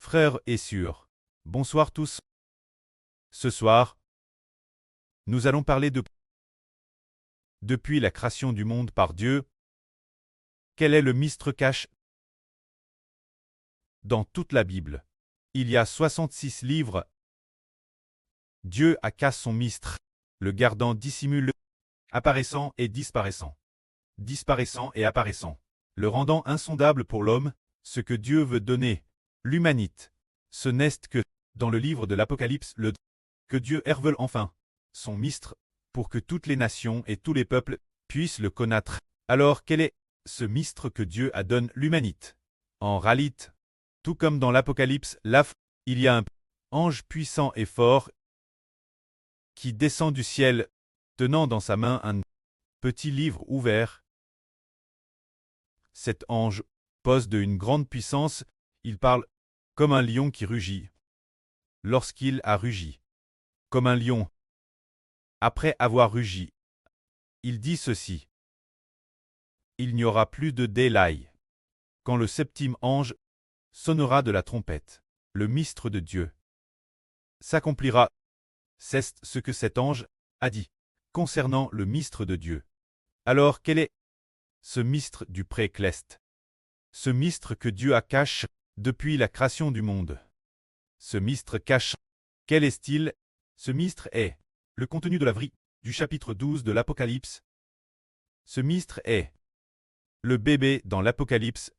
Frères et sœurs, bonsoir tous. Ce soir, nous allons parler de depuis la création du monde par Dieu. Quel est le mystère caché dans toute la Bible? Il y a 66 livres. Dieu a caché son mystère, le gardant dissimule, apparaissant et disparaissant et apparaissant, le rendant insondable pour l'homme, ce que Dieu veut donner, l'humanité. Ce n'est que, dans le livre de l'Apocalypse, que Dieu révèle enfin son mystère, pour que toutes les nations et tous les peuples puissent le connaître. Alors quel est ce mystère que Dieu a donné l'humanité? En réalité, tout comme dans l'Apocalypse, il y a un ange puissant et fort qui descend du ciel, tenant dans sa main un petit livre ouvert. Cet ange pose d'une grande puissance, il parle comme un lion qui rugit. Lorsqu'il a rugi, comme un lion, après avoir rugi, il dit ceci: il n'y aura plus de délai. Quand le septième ange sonnera de la trompette, le mystère de Dieu s'accomplira. C'est ce que cet ange a dit concernant le mystère de Dieu. Alors quel est ce mystère du pré-cleste? Ce mystère que Dieu a caché depuis la création du monde. Ce mystère caché, quel est-il? Ce mystère est le contenu de la vie du chapitre 12 de l'Apocalypse. Ce mystère est le bébé dans l'Apocalypse,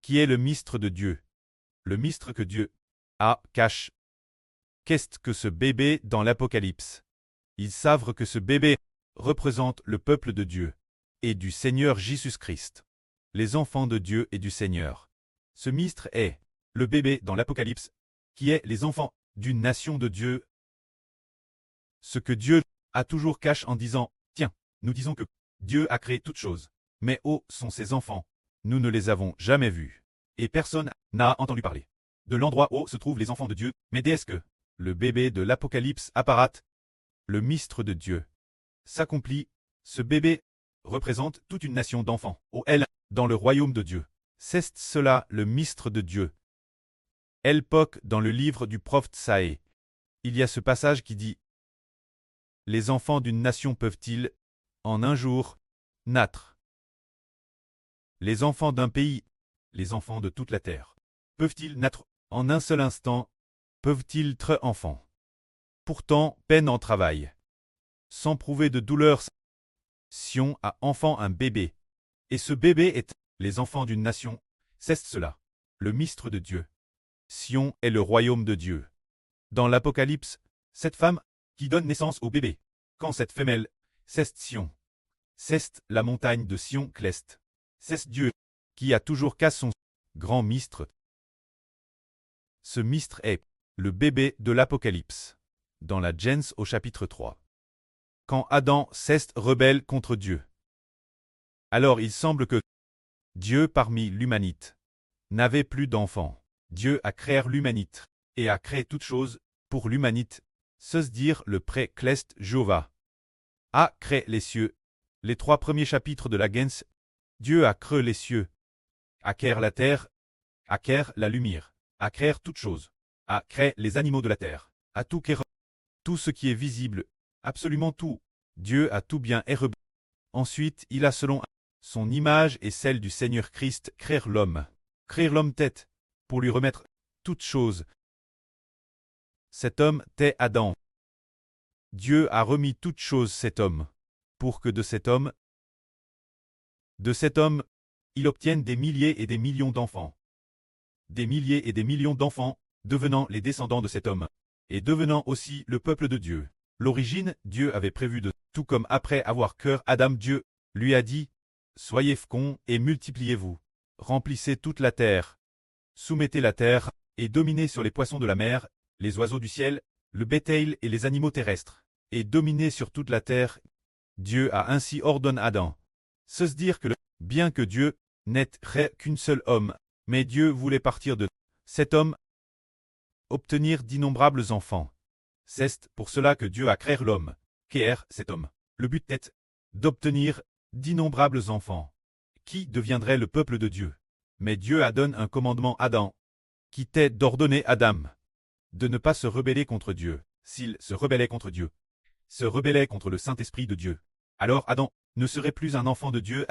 qui est le mystère de Dieu. Le mystère que Dieu a caché. Qu'est-ce que ce bébé dans l'Apocalypse? Ils savent que ce bébé représente le peuple de Dieu et du Seigneur Jésus-Christ, les enfants de Dieu et du Seigneur. Ce mystère est le bébé dans l'Apocalypse, qui est les enfants d'une nation de Dieu. Ce que Dieu a toujours caché en disant: tiens, nous disons que Dieu a créé toutes choses, mais où sont ses enfants? Nous ne les avons jamais vus, et personne n'a entendu parler de l'endroit où se trouvent les enfants de Dieu. Mais dès que le bébé de l'Apocalypse apparaît, le mystère de Dieu s'accomplit. Ce bébé représente toute une nation d'enfants, dans le royaume de Dieu. C'est cela le mystère de Dieu. Époque dans le livre du prophète Saé, il y a ce passage qui dit: les enfants d'une nation peuvent-ils, en un jour, naître? Les enfants d'un pays, les enfants de toute la terre, peuvent-ils naître en un seul instant? Peuvent-ils être enfants? Pourtant, peine en travail, sans prouver de douleur. Sion a enfant un bébé, et ce bébé est les enfants d'une nation. C'est cela, le mystère de Dieu. Sion est le royaume de Dieu. Dans l'Apocalypse, cette femme qui donne naissance au bébé, quand cette femelle, c'est Sion. C'est la montagne de Sion Cleste. C'est Dieu qui a toujours caché son grand mystère. Ce mystère est le bébé de l'Apocalypse, dans la Genèse au chapitre 3. Quand Adam s'est rebelle contre Dieu, alors il semble que Dieu parmi l'humanité n'avait plus d'enfants. Dieu a créé l'humanité et a créé toutes choses pour l'humanité, c'est-à-dire le pré-cleste Jéhovah a créé les cieux. Les 3 premiers chapitres de la Genèse, Dieu a créé les cieux, a créé la terre, a créé la lumière, a créé toutes choses, a créé les animaux de la terre, a tout créé, tout ce qui est visible, absolument tout. Dieu a tout bien créé. Ensuite, il a selon son image et celle du Seigneur Christ créé l'homme tête, pour lui remettre toutes choses. Cet homme t'est Adam. Dieu a remis toutes choses cet homme, pour que de cet homme, il obtienne des milliers et des millions d'enfants. Des milliers et des millions d'enfants, devenant les descendants de cet homme, et devenant aussi le peuple de Dieu. L'origine, Dieu avait prévu de tout comme après avoir créé Adam, Dieu lui a dit: soyez féconds et multipliez-vous, remplissez toute la terre, soumettez la terre, et dominez sur les poissons de la mer, les oiseaux du ciel, le bétail et les animaux terrestres, et dominez sur toute la terre. Dieu a ainsi ordonné à Adam. C'est-à-dire que bien que Dieu n'était qu'un seul homme, mais Dieu voulait partir de cet homme obtenir d'innombrables enfants. C'est pour cela que Dieu a créé l'homme, créé cet homme. Le but est d'obtenir d'innombrables enfants, qui deviendraient le peuple de Dieu. Mais Dieu a donné un commandement à Adam. qui t'est d'ordonner Adam de ne pas se rebeller contre Dieu. S'il se rebellait contre Dieu, se rebellait contre le Saint-Esprit de Dieu, alors Adam ne serait plus un enfant de Dieu,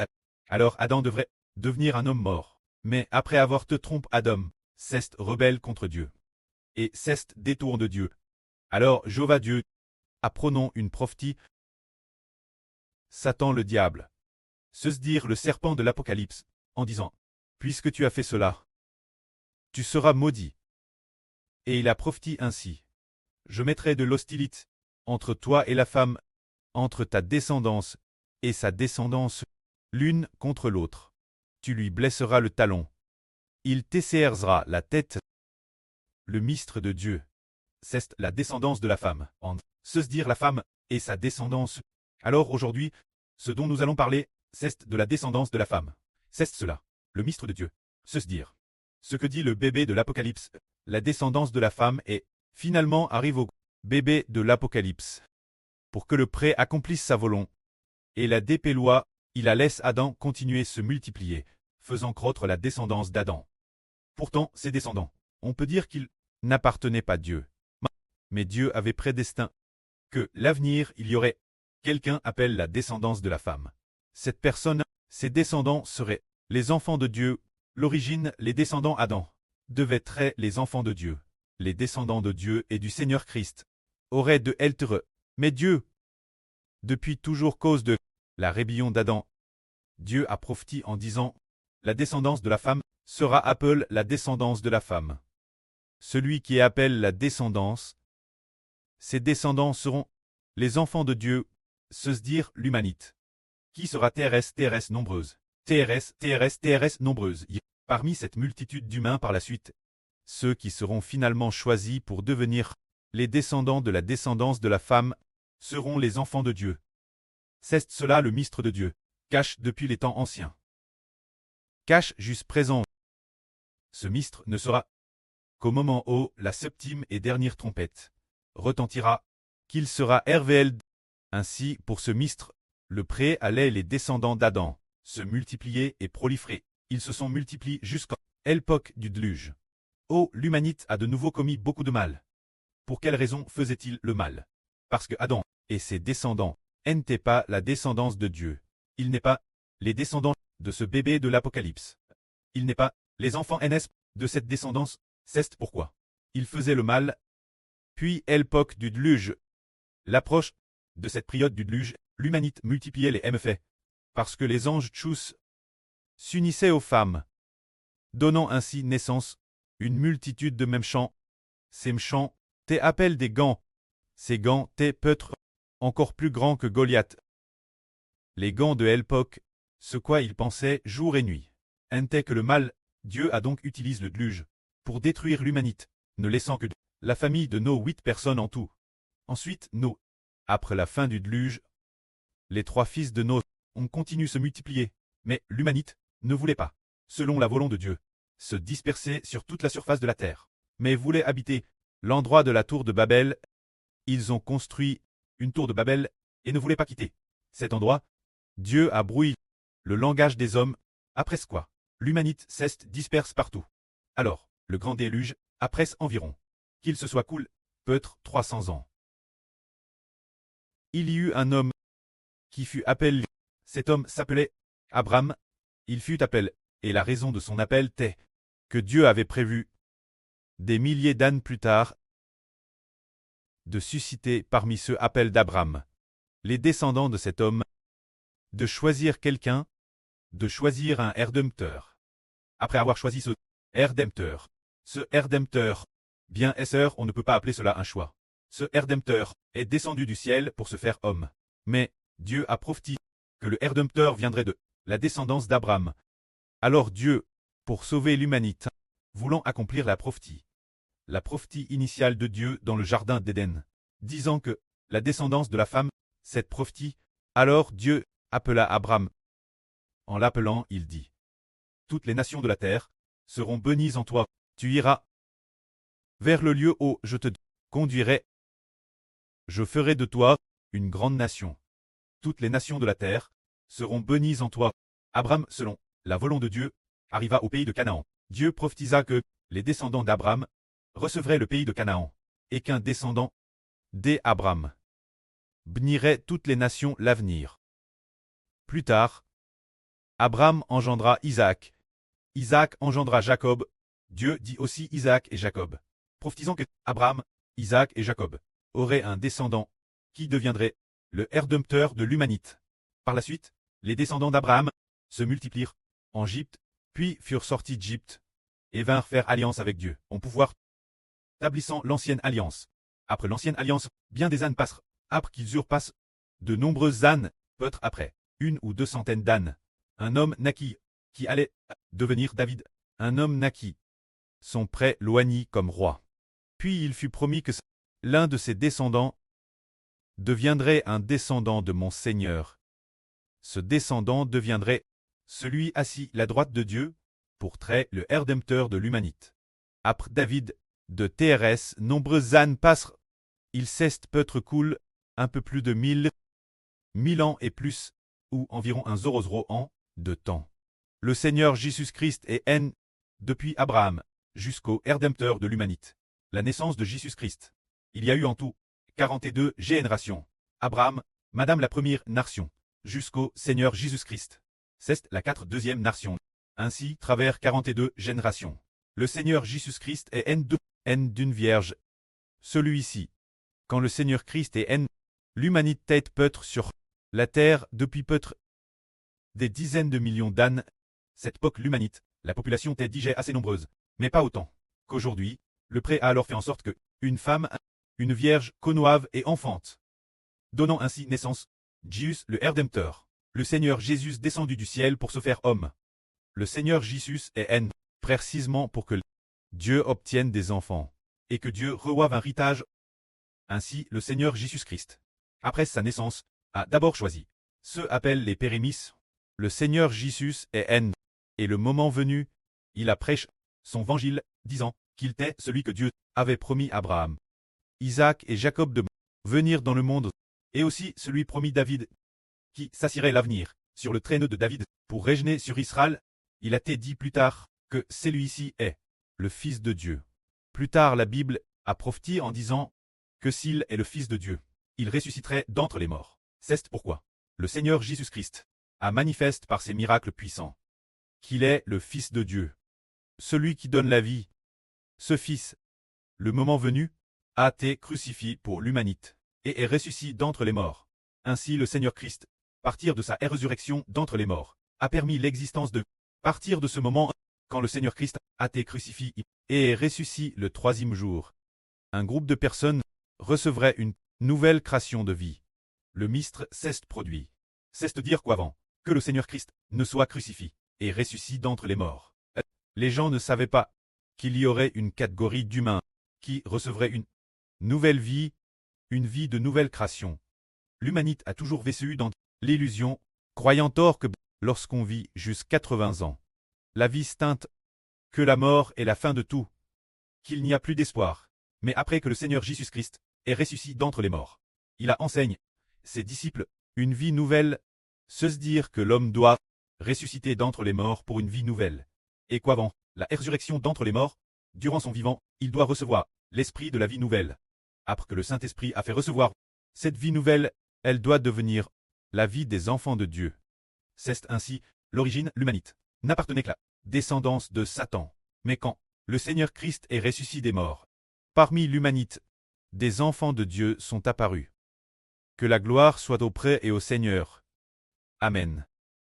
alors Adam devrait devenir un homme mort. Mais après avoir te trompé Adam, Ceste rebelle contre Dieu. Et Ceste détourne de Dieu. Alors Jéhovah Dieu, apprenons une prophétie. Satan le diable. Se dire le serpent de l'Apocalypse, en disant, puisque tu as fait cela, tu seras maudit. Et il a prophétisé ainsi. Je mettrai de l'hostilité entre toi et la femme, entre ta descendance et sa descendance, l'une contre l'autre. Tu lui blesseras le talon. Il t'esserrera la tête. Le mystre de Dieu. C'est la descendance de la femme. En se dire la femme et sa descendance. Alors aujourd'hui, ce dont nous allons parler, c'est de la descendance de la femme. C'est cela, le mystre de Dieu. Se dire. Ce que dit le bébé de l'Apocalypse, la descendance de la femme et, finalement arrive au bébé de l'Apocalypse. Pour que le pré accomplisse sa volonté. Et la dépéloie, il la laisse Adam continuer se multiplier, faisant croître la descendance d'Adam. Pourtant, ses descendants, on peut dire qu'ils n'appartenaient pas à Dieu. Mais Dieu avait prédestiné que l'avenir, il y aurait quelqu'un appelle la descendance de la femme. Cette personne, ses descendants seraient les enfants de Dieu. L'origine, les descendants Adam, devaient être les enfants de Dieu. Les descendants de Dieu et du Seigneur Christ auraient de être. Mais Dieu, depuis toujours cause de la rébellion d'Adam, Dieu a prophétisé en disant, la descendance de la femme sera appelée la descendance de la femme. Celui qui appelle la descendance, ses descendants seront les enfants de Dieu, se dire l'humanité. Qui sera TRS nombreuse. TRS nombreuse. Parmi cette multitude d'humains par la suite, ceux qui seront finalement choisis pour devenir les descendants de la descendance de la femme seront les enfants de Dieu. C'est cela le mystre de Dieu, cache depuis les temps anciens. Cache jusqu'à présent. Ce mystre ne sera qu'au moment où la septième et dernière trompette retentira, qu'il sera révélé. Ainsi, pour ce mystre, le pré allait les descendants d'Adam se multiplier et proliférer. Ils se sont multipliés jusqu'à l'époque du déluge. Oh, l'humanité a de nouveau commis beaucoup de mal. Pour quelle raison faisait-il le mal? Parce que Adam et ses descendants n'étaient pas la descendance de Dieu. Il n'est pas les descendants de ce bébé de l'Apocalypse. Il n'est pas les enfants NS de cette descendance. C'est pourquoi il faisait le mal. Puis, l'époque du déluge. L'approche de cette période du déluge, l'humanité multipliait les méfaits. Parce que les anges tchous s'unissaient aux femmes, donnant ainsi naissance une multitude de méchants. Ces méchants appellent des gants. Ces gants peut-être encore plus grands que Goliath. Les gants de l'époque, ce quoi ils pensaient jour et nuit. N'était que le mal, Dieu a donc utilisé le déluge pour détruire l'humanité, ne laissant que la famille de nos 8 personnes en tout. Ensuite, après la fin du déluge, les 3 fils de Noé ont continué se multiplier, mais l'humanité ne voulait pas, selon la volonté de Dieu, se disperser sur toute la surface de la terre, mais voulait habiter l'endroit de la tour de Babel. Ils ont construit une tour de Babel et ne voulaient pas quitter cet endroit. Dieu a brouillé le langage des hommes, après ce quoi l'humanité s'est disperse partout. Alors, le grand déluge, après environ, qu'il se soit cool, peut-être 300 ans. Il y eut un homme qui fut appelé. Cet homme s'appelait Abraham. Il fut appelé, et la raison de son appel était que Dieu avait prévu, des milliers d'années plus tard, de susciter parmi ceux appels d'Abraham, les descendants de cet homme, de choisir quelqu'un, de choisir un Rédempteur. Après avoir choisi ce Rédempteur, bien sœur, on ne peut pas appeler cela un choix. Ce Rédempteur est descendu du ciel pour se faire homme. Mais Dieu a prophétisé que le Rédempteur viendrait de la descendance d'Abraham. Alors Dieu, pour sauver l'humanité, voulant accomplir la prophétie initiale de Dieu dans le jardin d'Éden, disant que la descendance de la femme, cette prophétie, alors Dieu appela Abraham. En l'appelant, il dit, toutes les nations de la terre seront bénies en toi, tu iras vers le lieu où je te conduirai. Je ferai de toi une grande nation. Toutes les nations de la terre seront bénies en toi. Abraham, selon la volonté de Dieu, arriva au pays de Canaan. Dieu prophétisa que les descendants d'Abraham recevraient le pays de Canaan, et qu'un descendant d'Abraham bénirait toutes les nations l'avenir. Plus tard, Abraham engendra Isaac. Isaac engendra Jacob. Dieu dit aussi Isaac et Jacob, prophétisant que Abraham, Isaac et Jacob auraient un descendant qui deviendrait le rédempteur de l'humanité. Par la suite, les descendants d'Abraham se multiplièrent en Égypte, puis furent sortis d'Égypte et vinrent faire alliance avec Dieu, en pouvoir établissant l'ancienne alliance. Après l'ancienne alliance, bien des ânes passèrent, après qu'ils eurent passé de nombreux ânes, peut-être après 1 ou 2 centaines d'ânes. Un homme naquit, qui allait devenir David. Un homme naquit. Son prêtre l'oignit comme roi. Puis il fut promis que l'un de ses descendants deviendrait un descendant de mon Seigneur. Ce descendant deviendrait celui assis à la droite de Dieu, pour trait le rédempteur de l'humanité. Après David, de TRS, nombreux ânes passent. Il cesse peut-être cool, un peu plus de 1000 ans et plus, ou environ un zoro an, de temps. Le Seigneur Jésus-Christ est N, depuis Abraham, jusqu'au rédempteur de l'humanité. La naissance de Jésus-Christ. Il y a eu en tout 42 générations. Abraham, Madame la première nation, jusqu'au Seigneur Jésus-Christ. C'est la 42e nation. Ainsi, travers 42 générations. Le Seigneur Jésus-Christ est N d'une vierge. Celui-ci. Quand le Seigneur Christ est N, l'humanité peut-être sur la terre depuis peut-être des dizaines de millions d'ânes. Cette époque l'humanité, la population était déjà assez nombreuse, mais pas autant qu'aujourd'hui. Le prêtre a alors fait en sorte que une femme, une vierge, connoive et enfante, donnant ainsi naissance, Jésus le rédempteur, le Seigneur Jésus descendu du ciel pour se faire homme. Le Seigneur Jésus est N, précisément pour que Dieu obtienne des enfants, et que Dieu reçoive un héritage. Ainsi, le Seigneur Jésus-Christ, après sa naissance, a d'abord choisi ceux appellent les pérémisses. Le Seigneur Jésus est N, et le moment venu, il a prêché son évangile, disant qu'il était celui que Dieu avait promis à Abraham, Isaac et Jacob de venir dans le monde, et aussi celui promis David, qui s'assirait l'avenir sur le traîneau de David pour régner sur Israël. Il a été dit plus tard que celui-ci est le Fils de Dieu. Plus tard, la Bible a prophétisé en disant que s'il est le Fils de Dieu, il ressusciterait d'entre les morts. C'est pourquoi le Seigneur Jésus-Christ a manifesté par ses miracles puissants qu'il est le Fils de Dieu, celui qui donne la vie. Ce Fils, le moment venu, a été crucifié pour l'humanité et est ressuscité d'entre les morts. Ainsi le Seigneur Christ, partir de sa résurrection d'entre les morts, a permis l'existence de partir de ce moment, quand le Seigneur Christ a été crucifié et est ressuscité le 3e jour. Un groupe de personnes recevrait une nouvelle création de vie. Le mystère s'est produit. C'est dire qu'avant que le Seigneur Christ ne soit crucifié et ressuscité d'entre les morts, les gens ne savaient pas qu'il y aurait une catégorie d'humains qui recevraient une nouvelle vie, une vie de nouvelle création. L'humanité a toujours vécu dans l'illusion, croyant tort que lorsqu'on vit jusqu'à 80 ans, la vie s'teinte, que la mort est la fin de tout, qu'il n'y a plus d'espoir. Mais après que le Seigneur Jésus-Christ est ressuscité d'entre les morts, il a enseigné ses disciples une vie nouvelle, se dire que l'homme doit ressusciter d'entre les morts pour une vie nouvelle, et qu'avant la résurrection d'entre les morts, durant son vivant, il doit recevoir l'esprit de la vie nouvelle. Après que le Saint-Esprit a fait recevoir cette vie nouvelle, elle doit devenir la vie des enfants de Dieu. C'est ainsi l'origine l'humanité n'appartenait que la descendance de Satan. Mais quand le Seigneur Christ est ressuscité des morts, parmi l'humanité, des enfants de Dieu sont apparus. Que la gloire soit auprès et au Seigneur. Amen.